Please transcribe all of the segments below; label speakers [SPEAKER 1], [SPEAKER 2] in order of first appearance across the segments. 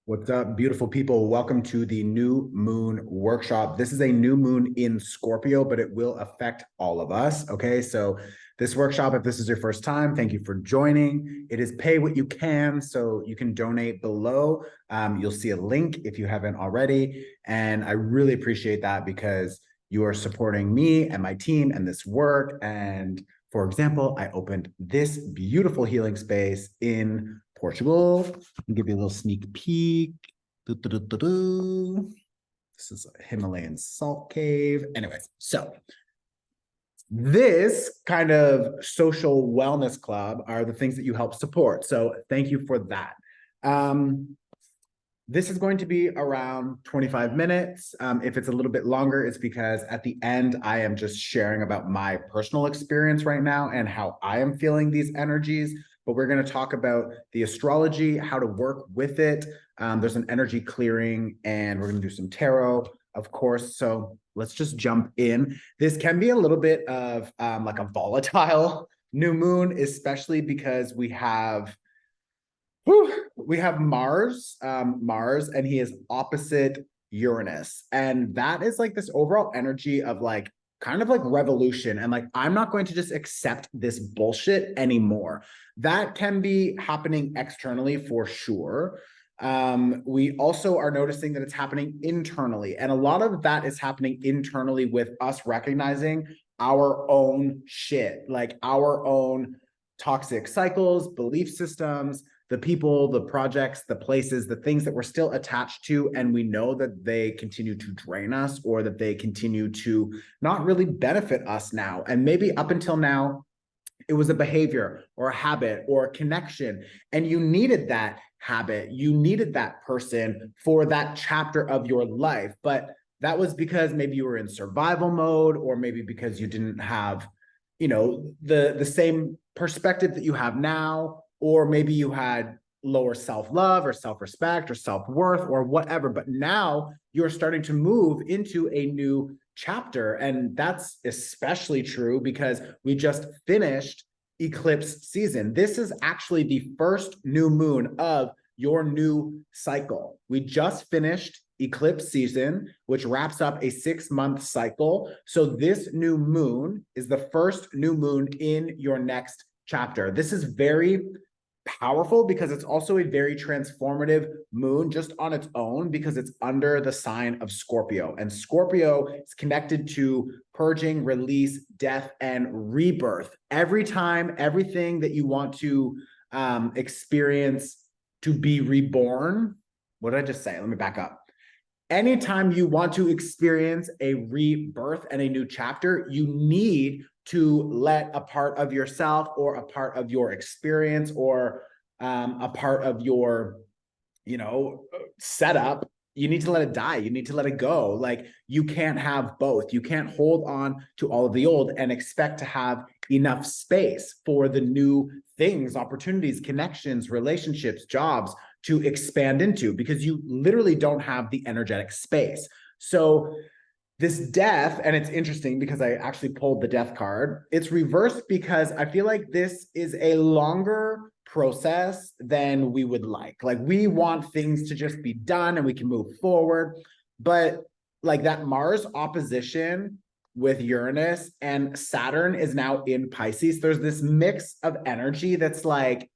[SPEAKER 1] What's up, beautiful people? Welcome to the new moon workshop. This is a new moon in Scorpio, but it will affect all of us. Okay, so this workshop, if this is your first time, thank you for joining. It is pay what you can, so you can donate below. You'll see a link if you haven't already. And I really appreciate that because you are supporting me and my team and this work. And for example, I opened this beautiful healing space in Portugal. I'll give you a little sneak peek. This is a Himalayan salt cave. Anyways, so this kind of social wellness club are the things that you help support. So thank you for that. This is going to be around 25 minutes. If it's a little bit longer, it's because at the end, I am just sharing about my personal experience right now and how I am feeling these energies. But we're going to talk about the astrology, how to work with it. There's an energy clearing, and we're going to do some tarot, of course. So let's just jump in. This can be a little bit of like a volatile new moon, especially because we have Mars, and he is opposite Uranus. And that is like this overall energy of like kind of like revolution. And like, I'm not going to just accept this bullshit anymore. That can be happening externally for sure. We also are noticing that it's happening internally. And a lot of that is happening internally with us recognizing our own shit, like our own toxic cycles, belief systems, the people, the projects, the places, the things that we're still attached to, and we know that they continue to drain us or that they continue to not really benefit us now. And maybe up until now, it was a behavior or a habit or a connection, and you needed that habit, you needed that person for that chapter of your life. But that was because maybe you were in survival mode, or maybe because you didn't have, the same perspective that you have now, or maybe you had lower self-love or self-respect or self-worth or whatever. But now you're starting to move into a new chapter. And that's especially true because we just finished eclipse season. This is actually the first new moon of your new cycle. We just finished eclipse season, which wraps up a 6-month cycle. So this new moon is the first new moon in your next chapter. This is very powerful because it's also a very transformative moon just on its own because it's under the sign of Scorpio. And Scorpio is connected to purging, release, death, and rebirth. Every time, everything that you want to experience to be reborn. What did I just say? Let me back up. Anytime you want to experience a rebirth and a new chapter, you need to let a part of yourself or a part of your experience or a part of your, setup, you need to let it die. You need to let it go. Like, you can't have both. You can't hold on to all of the old and expect to have enough space for the new things, opportunities, connections, relationships, jobs to expand into, because you literally don't have the energetic space. So this death, and it's interesting because I actually pulled the death card. It's reversed because I feel like this is a longer process than we would like. Like, we want things to just be done and we can move forward. But like that Mars opposition with Uranus and Saturn is now in Pisces. There's this mix of energy that's like,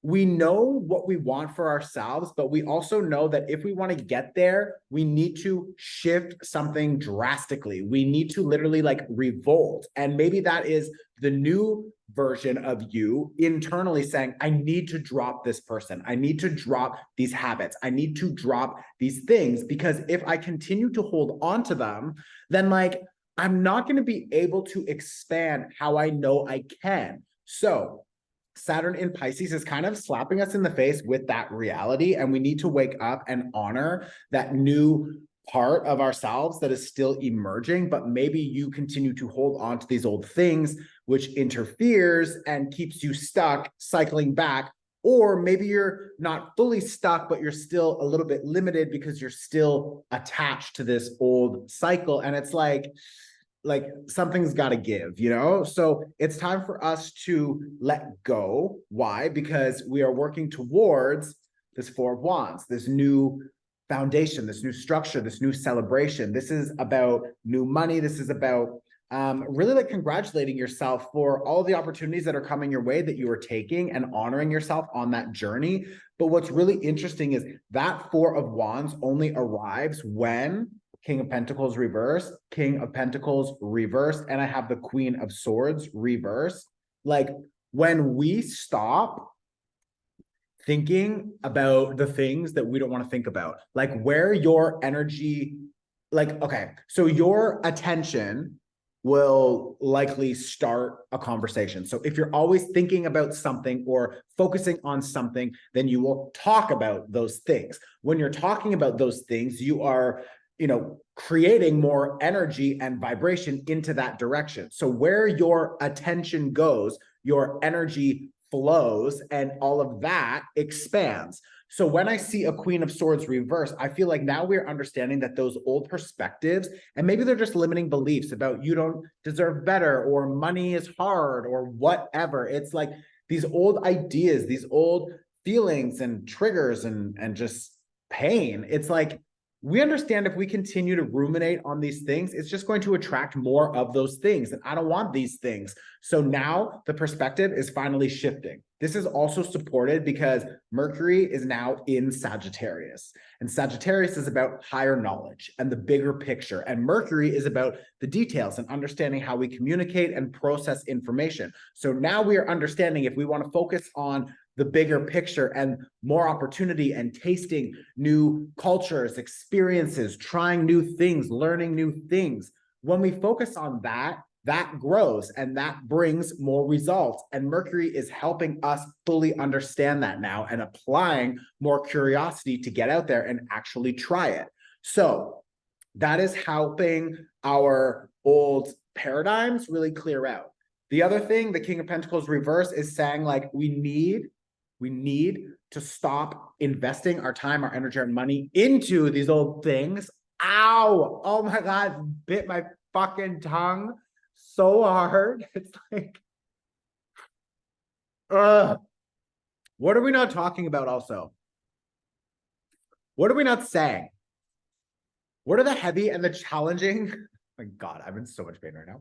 [SPEAKER 1] we know what we want for ourselves, but we also know that if we want to get there, we need to shift something drastically. We need to literally like revolt. And maybe that is the new version of you internally saying, I need to drop this person. I need to drop these habits. I need to drop these things, because if I continue to hold on to them, then like, I'm not going to be able to expand how I know I can. So Saturn in Pisces is kind of slapping us in the face with that reality. And we need to wake up and honor that new part of ourselves that is still emerging. But maybe you continue to hold on to these old things, which interferes and keeps you stuck cycling back. Or maybe you're not fully stuck, but you're still a little bit limited because you're still attached to this old cycle. And it's like something's got to give, So it's time for us to let go. Why? Because we are working towards this Four of Wands, this new foundation, this new structure, this new celebration. This is about new money. This is about really like congratulating yourself for all the opportunities that are coming your way that you are taking and honoring yourself on that journey. But what's really interesting is that Four of Wands only arrives when King of Pentacles reversed, King of Pentacles reversed, and I have the Queen of Swords reversed. Like when we stop thinking about the things that we don't want to think about, like where your energy, like, okay, so your attention will likely start a conversation. So if you're always thinking about something or focusing on something, then you will talk about those things. When you're talking about those things, you are, you know, creating more energy and vibration into that direction. So where your attention goes, your energy flows, and all of that expands. So when I see a Queen of Swords reverse, I feel like now we're understanding that those old perspectives, and maybe they're just limiting beliefs about you don't deserve better, or money is hard, or whatever. It's like these old ideas, these old feelings and triggers and just pain. It's like, we understand if we continue to ruminate on these things, it's just going to attract more of those things. And I don't want these things. So now the perspective is finally shifting. This is also supported because Mercury is now in Sagittarius. And Sagittarius is about higher knowledge and the bigger picture. And Mercury is about the details and understanding how we communicate and process information. So now we are understanding if we want to focus on the bigger picture and more opportunity and tasting new cultures, experiences, trying new things, learning new things. When we focus on that, that grows and that brings more results. And Mercury is helping us fully understand that now and applying more curiosity to get out there and actually try it. So that is helping our old paradigms really clear out. The other thing, the King of Pentacles reverse is saying, like, we need to stop investing our time, our energy, our money into these old things. Ow! Oh my God, bit my fucking tongue so hard. It's like, what are we not talking about also? What are we not saying? What are the heavy and the challenging? Oh my God, I'm in so much pain right now.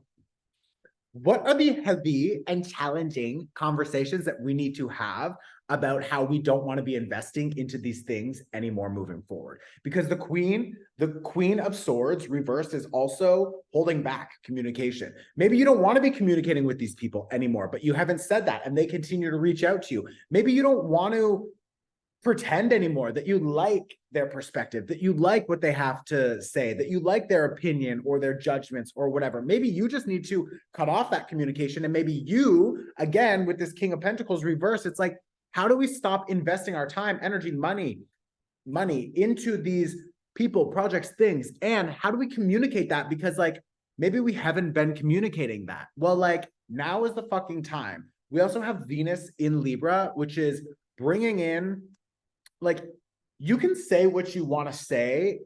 [SPEAKER 1] What are the heavy and challenging conversations that we need to have about how we don't want to be investing into these things anymore moving forward? Because the Queen of Swords reversed is also holding back communication. Maybe you don't want to be communicating with these people anymore, but you haven't said that and they continue to reach out to you. Maybe you don't want to pretend anymore that you like their perspective, that you like what they have to say, that you like their opinion or their judgments or whatever. Maybe you just need to cut off that communication. And maybe you, again, with this King of Pentacles reverse, it's like, how do we stop investing our time, energy, money into these people, projects, things? And how do we communicate that? Because like, maybe we haven't been communicating that. Well, like, now is the fucking time. We also have Venus in Libra, which is bringing in, like, you can say what you want to say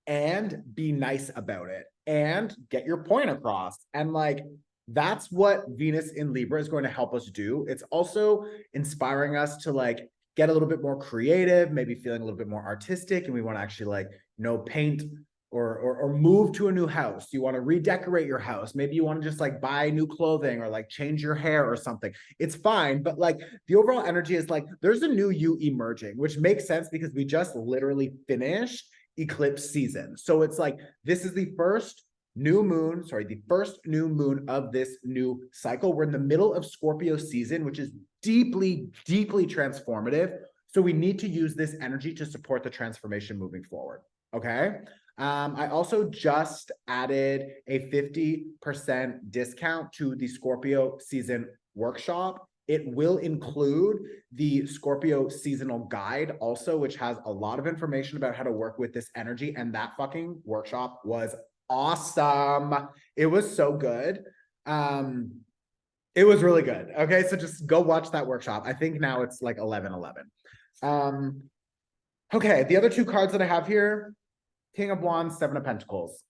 [SPEAKER 1] and be nice about it and get your point across. And like, that's what Venus in Libra is going to help us do. It's also inspiring us to like get a little bit more creative, maybe feeling a little bit more artistic. And we want to actually like, you know, paint or move to a new house. You want to redecorate your house. Maybe you want to just like buy new clothing or like change your hair or something. It's fine. But like the overall energy is like, there's a new you emerging, which makes sense because we just literally finished eclipse season. So it's like, this is the first new moon of this new cycle. We're in the middle of Scorpio season, which is deeply, deeply transformative. So we need to use this energy to support the transformation moving forward. Okay. I also just added a 50% discount to the Scorpio season workshop. It will include the Scorpio seasonal guide also, which has a lot of information about how to work with this energy. And that fucking workshop was awesome. It was so good. It was really good. Okay, so just go watch that workshop. I think now it's like 11:11. Okay, the other two cards that I have here, King of Wands, Seven of Pentacles.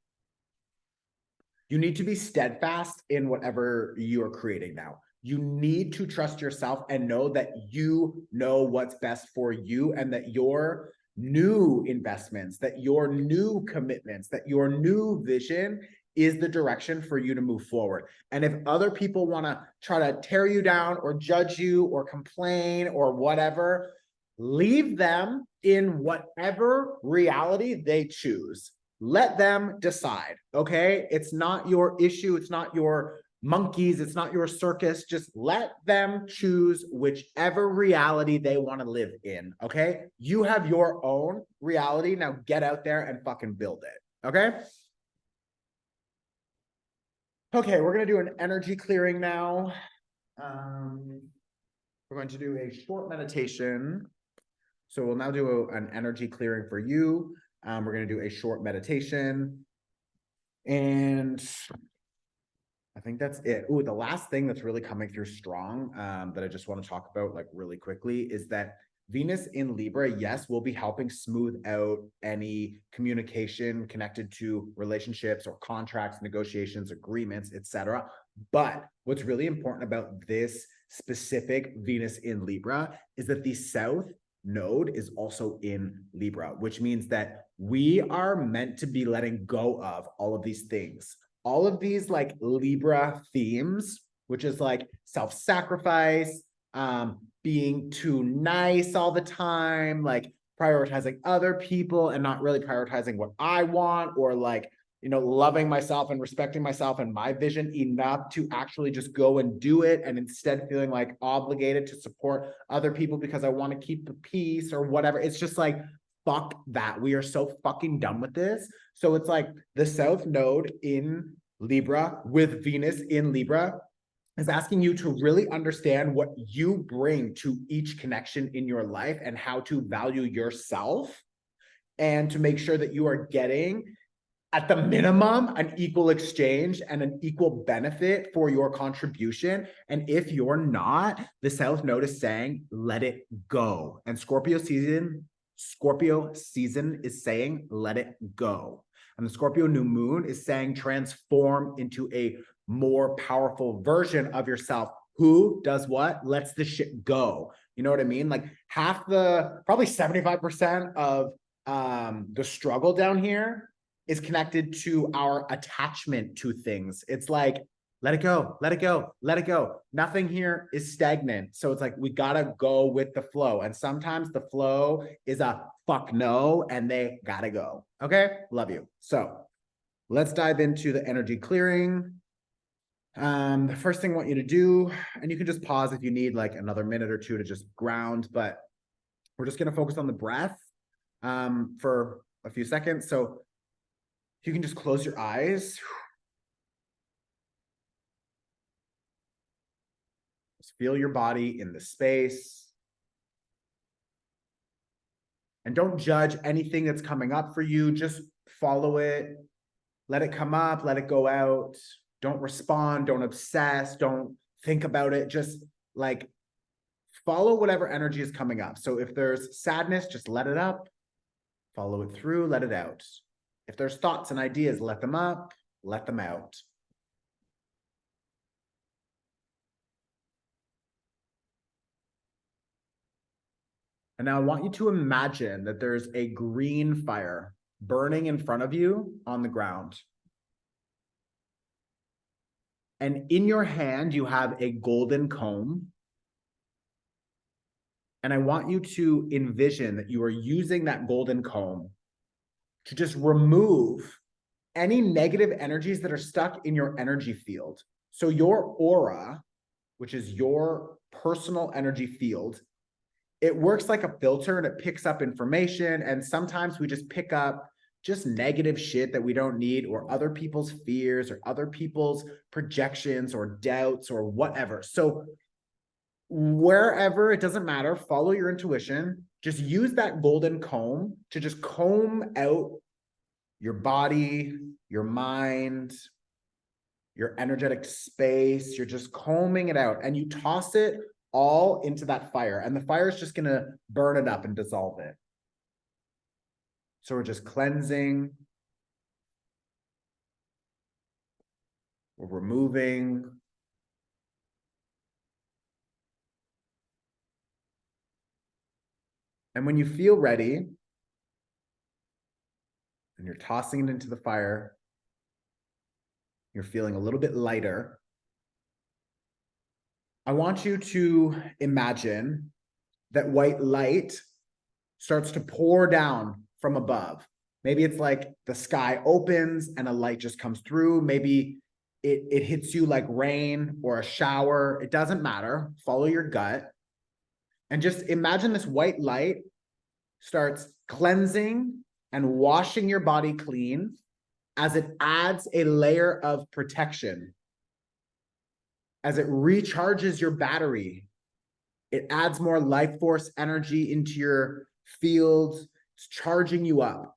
[SPEAKER 1] You need to be steadfast in whatever you are creating now. You need to trust yourself and know that you know what's best for you, and that your new investments, that your new commitments, that your new vision is the direction for you to move forward. And if other people want to try to tear you down or judge you or complain or whatever, leave them in whatever reality they choose. Let them decide, okay? It's not your issue. It's not your monkeys. It's not your circus. Just let them choose whichever reality they want to live in, okay? You have your own reality. Now get out there and fucking build it, okay? Okay, we're going to do an energy clearing now. We're going to do a short meditation. So we'll now do an energy clearing for you. We're going to do a short meditation. And I think that's it. Ooh, the last thing that's really coming through strong that I just want to talk about like really quickly is that Venus in Libra, yes, will be helping smooth out any communication connected to relationships or contracts, negotiations, agreements, etc. But what's really important about this specific Venus in Libra is that the South node is also in Libra, which means that we are meant to be letting go of all of these things. All of these like Libra themes, which is like self-sacrifice, being too nice all the time, like prioritizing other people and not really prioritizing what I want, or like, you know, loving myself and respecting myself and my vision enough to actually just go and do it, and instead feeling like obligated to support other people because I want to keep the peace or whatever. It's just like, fuck that. We are so fucking done with this. So it's like the South node in Libra with Venus in Libra is asking you to really understand what you bring to each connection in your life and how to value yourself, and to make sure that you are getting at the minimum an equal exchange and an equal benefit for your contribution. And if you're not, the South Node is saying, let it go. And Scorpio season is saying, let it go. And the Scorpio new moon is saying, transform into a more powerful version of yourself. Who does what? Lets the shit go. You know what I mean? Like probably 75% of the struggle down here is connected to our attachment to things. It's like, let it go, let it go, let it go. Nothing here is stagnant. So it's like, we gotta go with the flow. And sometimes the flow is a fuck no, and they gotta go. Okay, love you. So let's dive into the energy clearing. The first thing I want you to do, and you can just pause if you need like another minute or two to just ground, but we're just gonna focus on the breath for a few seconds. So you can just close your eyes. Just feel your body in the space. And don't judge anything that's coming up for you. Just follow it. Let it come up, let it go out. Don't respond, don't obsess, don't think about it. Just like follow whatever energy is coming up. So if there's sadness, just let it up. Follow it through, let it out. If there's thoughts and ideas, let them up, let them out. And now I want you to imagine that there's a green fire burning in front of you on the ground. And in your hand, you have a golden comb. And I want you to envision that you are using that golden comb to just remove any negative energies that are stuck in your energy field. So your aura, which is your personal energy field, it works like a filter and it picks up information. And sometimes we just pick up just negative shit that we don't need, or other people's fears, or other people's projections or doubts or whatever. So wherever, it doesn't matter, follow your intuition. Just use that golden comb to just comb out your body, your mind, your energetic space. You're just combing it out, and you toss it all into that fire, and the fire is just going to burn it up and dissolve it. So we're just cleansing, we're removing, And when you feel ready, and you're tossing it into the fire, you're feeling a little bit lighter, I want you to imagine that white light starts to pour down from above. Maybe it's like the sky opens and a light just comes through. Maybe it hits you like rain or a shower. It doesn't matter. Follow your gut. And just imagine this white light starts cleansing and washing your body clean as it adds a layer of protection. As it recharges your battery, it adds more life force energy into your fields. It's charging you up.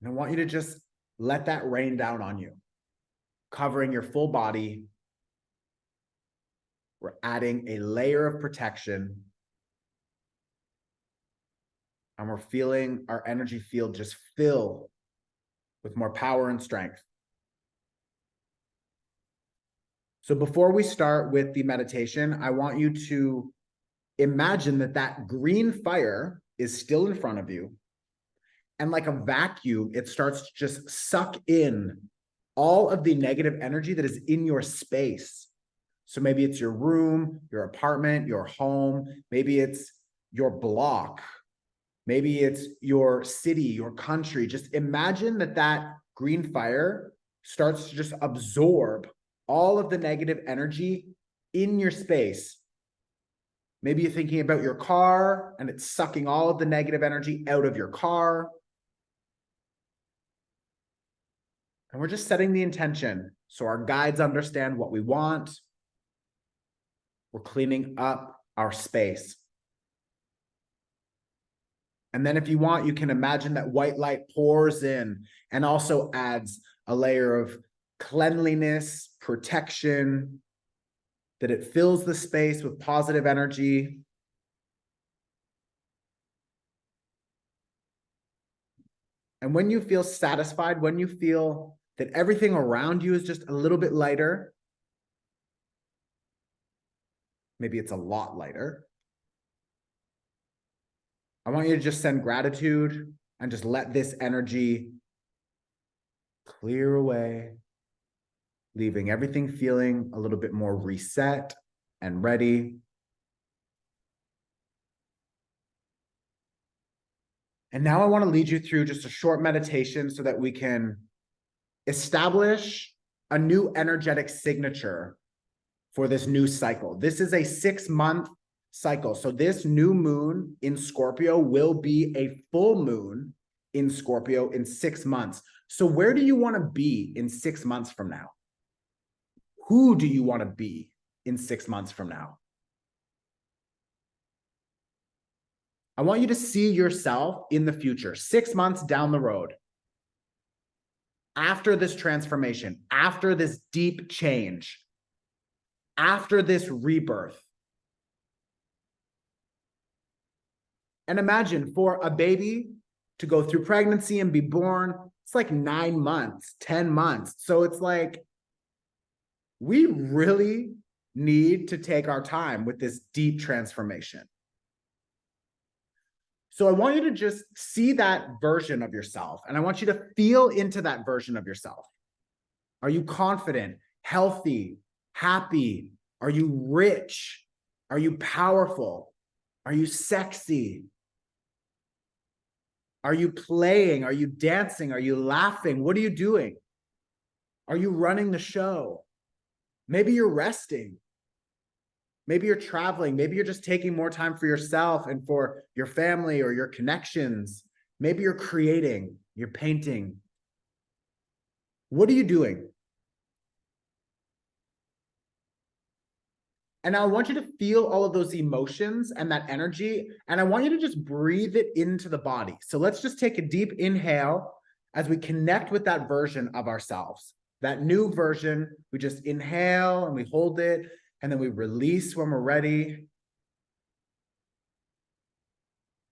[SPEAKER 1] And I want you to just let that rain down on you, covering your full body. We're adding a layer of protection. And we're feeling our energy field just fill with more power and strength. So before we start with the meditation, I want you to imagine that that green fire is still in front of you. And like a vacuum, it starts to just suck in all of the negative energy that is in your space. So maybe it's your room, your apartment, your home. Maybe it's your block. Maybe it's your city, your country. Just imagine that that green fire starts to just absorb all of the negative energy in your space. Maybe you're thinking about your car and it's sucking all of the negative energy out of your car. And we're just setting the intention so our guides understand what we want. We're cleaning up our space. And then if you want, you can imagine that white light pours in and also adds a layer of cleanliness, protection, that it fills the space with positive energy. And when you feel satisfied, when you feel that everything around you is just a little bit lighter, maybe it's a lot lighter, I want you to just send gratitude and just let this energy clear away, leaving everything feeling a little bit more reset and ready. And now I want to lead you through just a short meditation so that we can establish a new energetic signature for this new cycle. This is a 6-month cycle. So this new moon in Scorpio will be a full moon in Scorpio in 6 months. So where do you want to be in 6 months from now? Who do you want to be in 6 months from now? I want you to see yourself in the future, 6 months down the road, after this transformation, after this deep change, after this rebirth. And imagine for a baby to go through pregnancy and be born, it's like 9 months, 10 months. So it's like, we really need to take our time with this deep transformation. So I want you to just see that version of yourself, and I want you to feel into that version of yourself. Are you confident, healthy, happy? Are you rich? Are you powerful? Are you sexy? Are you playing? Are you dancing? Are you laughing? What are you doing? Are you running the show? Maybe you're resting. Maybe you're traveling. Maybe you're just taking more time for yourself and for your family or your connections. Maybe you're creating, you're painting. What are you doing? And now I want you to feel all of those emotions and that energy, and I want you to just breathe it into the body. So let's just take a deep inhale as we connect with that version of ourselves. That new version, we just inhale and we hold it, and then we release when we're ready.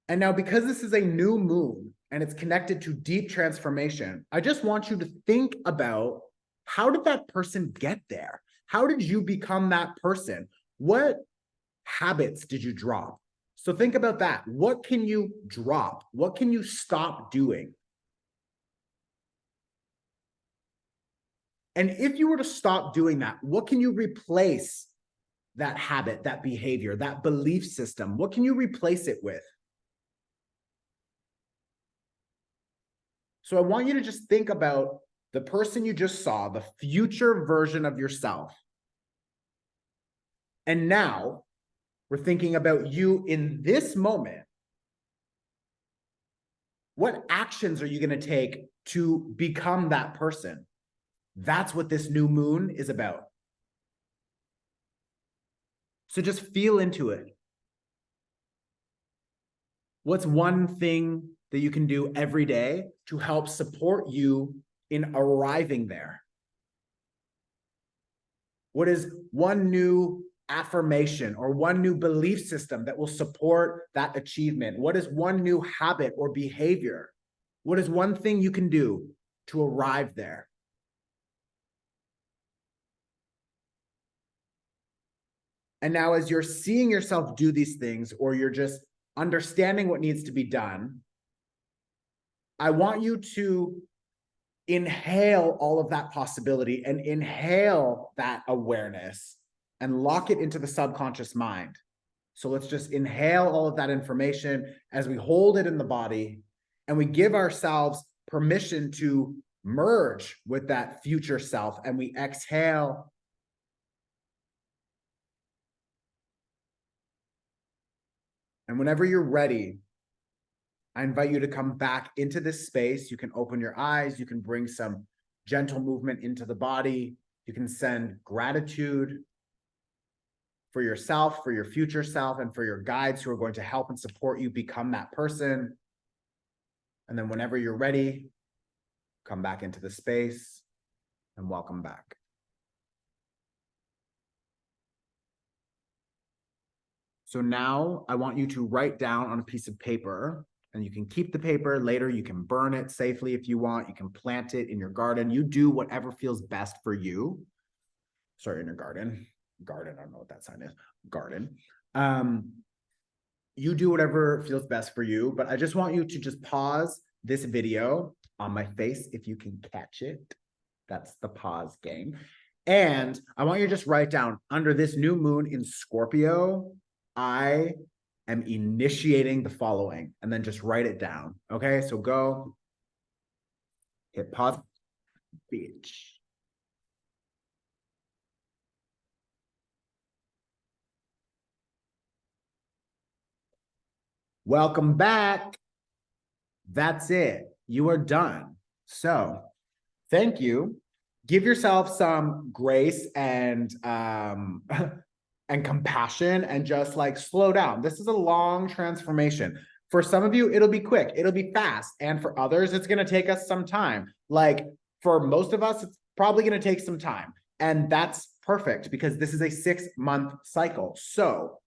[SPEAKER 1] And now, because this is a new moon and it's connected to deep transformation, I just want you to think about, how did that person get there? How did you become that person? What habits did you drop? So think about that. What can you drop? What can you stop doing? And if you were to stop doing that, what can you replace that habit, that behavior, that belief system? What can you replace it with? So I want you to just think about the person you just saw, the future version of yourself. And now we're thinking about you in this moment. What actions are you going to take to become that person? That's what this new moon is about. So just feel into it. What's one thing that you can do every day to help support you in arriving there? What is one new affirmation or one new belief system that will support that achievement? What is one new habit or behavior? What is one thing you can do to arrive there? And now, as you're seeing yourself do these things, or you're just understanding what needs to be done, I want you to inhale all of that possibility and inhale that awareness and lock it into the subconscious mind. So let's just inhale all of that information as we hold it in the body, and we give ourselves permission to merge with that future self, and we exhale. And whenever you're ready, I invite you to come back into this space. You can open your eyes. You can bring some gentle movement into the body. You can send gratitude for yourself, for your future self, and for your guides who are going to help and support you become that person. And then whenever you're ready, come back into the space and welcome back. So now I want you to write down on a piece of paper, and you can keep the paper later. You can burn it safely if you want. You can plant it in your garden. You do whatever feels best for you. Sorry, in your garden. Garden, I don't know what that sign is. Garden. You do whatever feels best for you, but I just want you to just pause this video on my face if you can catch it. That's the pause game. And I want you to just write down, under this new moon in Scorpio, I am initiating the following, and then just write it down. Okay, so go hit pause, bitch. Welcome back. That's it. You are done. So thank you. Give yourself some grace and and compassion, and just like slow down. This is a long transformation. For some of you, it'll be quick, it'll be fast. And for others, it's going to take us some time. Like for most of us, it's probably going to take some time. And that's perfect, because this is a 6-month cycle. So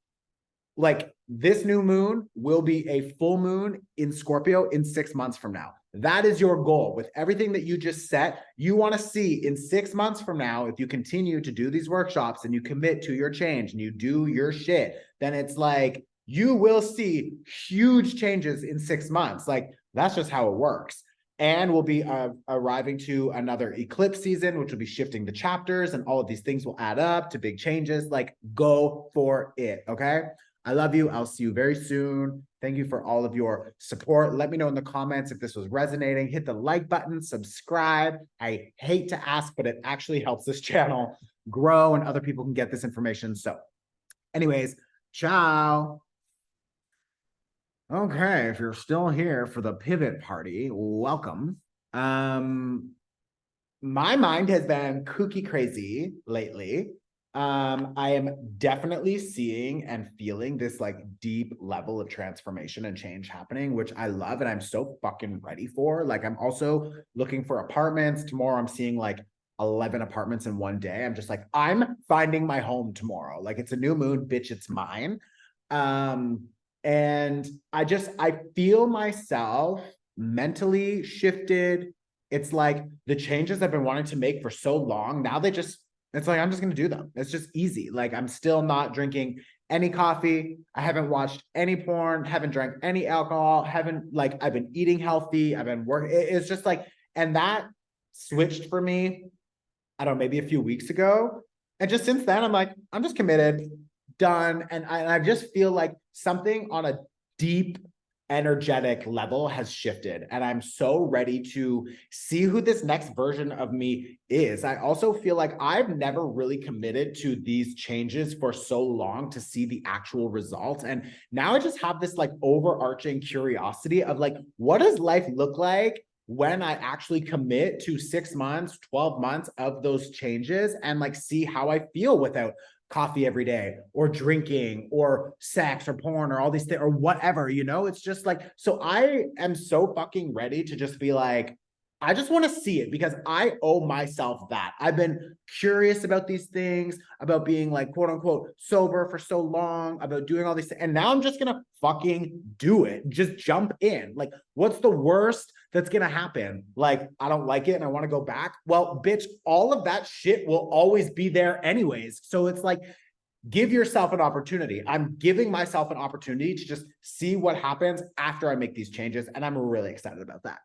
[SPEAKER 1] like this new moon will be a full moon in Scorpio in 6 months from now. That is your goal with everything that you just set. You want to see in 6 months from now, if you continue to do these workshops and you commit to your change and you do your shit, then it's like you will see huge changes in 6 months. Like that's just how it works. And we'll be arriving to another eclipse season, which will be shifting the chapters, and all of these things will add up to big changes. Like go for it. Okay. I love you. I'll see you very soon. Thank you for all of your support. Let me know in the comments if this was resonating. Hit the like button, subscribe. I hate to ask, but it actually helps this channel grow and other people can get this information. So anyways, ciao. Okay, if you're still here for the pivot party, welcome. My mind has been kooky crazy lately. I am definitely seeing and feeling this like deep level of transformation and change happening, which I love and I'm so fucking ready for. Like I'm also looking for apartments. Tomorrow I'm seeing like 11 apartments in one day. I'm just like, I'm finding my home tomorrow. Like it's a new moon, bitch, it's mine. And I feel myself mentally shifted. It's like the changes I've been wanting to make for so long. Now it's like, I'm just going to do them. It's just easy. Like I'm still not drinking any coffee. I haven't watched any porn, haven't drank any alcohol, haven't like, I've been eating healthy. I've been working. It's just like, and that switched for me, I don't know, maybe a few weeks ago. And just since then, I'm like, I'm just committed, done. And I just feel like something on a deep energetic level has shifted. And I'm so ready to see who this next version of me is. I also feel like I've never really committed to these changes for so long to see the actual results. And now I just have this like overarching curiosity of like, what does life look like when I actually commit to 6 months, 12 months of those changes and like see how I feel without coffee every day or drinking or sex or porn or all these things or whatever, you know? It's just like, so I am so fucking ready to just be like, I just want to see it because I owe myself that. I've been curious about these things, about being like, quote unquote, sober for so long, about doing all these things. And now I'm just going to fucking do it. Just jump in. Like, what's the worst that's going to happen? Like, I don't like it and I want to go back. Well, bitch, all of that shit will always be there anyways. So it's like, give yourself an opportunity. I'm giving myself an opportunity to just see what happens after I make these changes. And I'm really excited about that.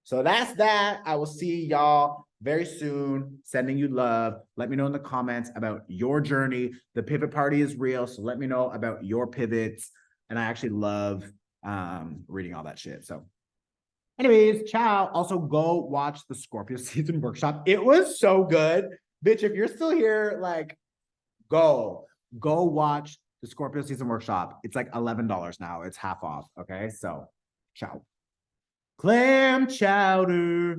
[SPEAKER 1] So that's that. I will see y'all very soon. Sending you love. Let me know in the comments about your journey. The pivot party is real. So let me know about your pivots. And I actually love reading all that shit. So anyways, ciao. Also go watch the Scorpio season workshop. It was so good. Bitch, if you're still here, like go watch the Scorpio season workshop. It's like $11 now. It's half off. Okay. So ciao. Clam chowder.